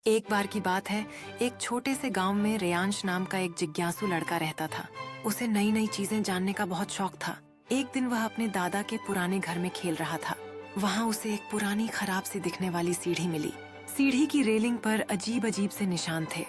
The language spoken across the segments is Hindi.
एक बार की बात है, एक छोटे से गांव में रेयांश नाम का एक जिज्ञासु लड़का रहता था। उसे नई नई चीजें जानने का बहुत शौक था। एक दिन वह अपने दादा के पुराने घर में खेल रहा था। वहाँ उसे एक पुरानी खराब सी दिखने वाली सीढ़ी मिली। सीढ़ी की रेलिंग पर अजीब अजीब से निशान थे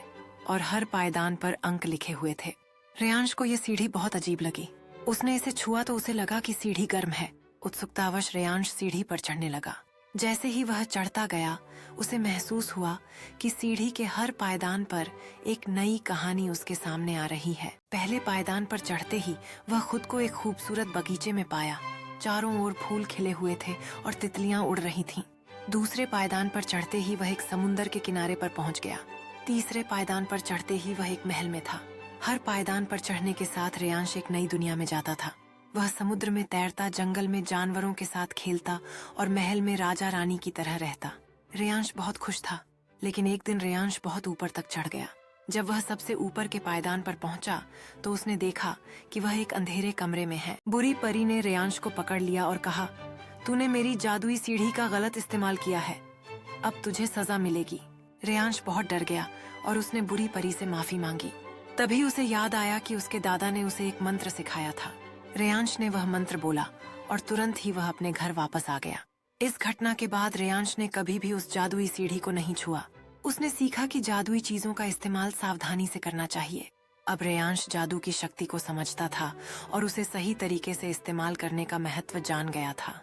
और हर पायदान पर अंक लिखे हुए थे। रेयांश को यह सीढ़ी बहुत अजीब लगी। उसने इसे छुआ तो उसे लगा कि सीढ़ी गर्म है। उत्सुकतावश रेयांश सीढ़ी पर चढ़ने लगा। जैसे ही वह चढ़ता गया, उसे महसूस हुआ कि सीढ़ी के हर पायदान पर एक नई कहानी उसके सामने आ रही है। पहले पायदान पर चढ़ते ही वह खुद को एक खूबसूरत बगीचे में पाया। चारों ओर फूल खिले हुए थे और तितलियां उड़ रही थीं। दूसरे पायदान पर चढ़ते ही वह एक समुंदर के किनारे पर पहुंच गया। तीसरे पायदान पर चढ़ते ही वह एक महल में था। हर पायदान पर चढ़ने के साथ रेयांश एक नई दुनिया में जाता था। वह समुद्र में तैरता, जंगल में जानवरों के साथ खेलता और महल में राजा रानी की तरह रहता। रेयांश बहुत खुश था, लेकिन एक दिन रेयांश बहुत ऊपर तक चढ़ गया। जब वह सबसे ऊपर के पायदान पर पहुंचा तो उसने देखा कि वह एक अंधेरे कमरे में है। बुरी परी ने रेयांश को पकड़ लिया और कहा, तूने मेरी जादुई सीढ़ी का गलत इस्तेमाल किया है, अब तुझे सजा मिलेगी। रेयांश बहुत डर गया और उसने बुरी परी से माफी मांगी। तभी उसे याद आया कि उसके दादा ने उसे एक मंत्र सिखाया था। रेयांश ने वह मंत्र बोला और तुरंत ही वह अपने घर वापस आ गया। इस घटना के बाद रेयांश ने कभी भी उस जादुई सीढ़ी को नहीं छुआ। उसने सीखा कि जादुई चीजों का इस्तेमाल सावधानी से करना चाहिए। अब रेयांश जादू की शक्ति को समझता था और उसे सही तरीके से इस्तेमाल करने का महत्व जान गया था।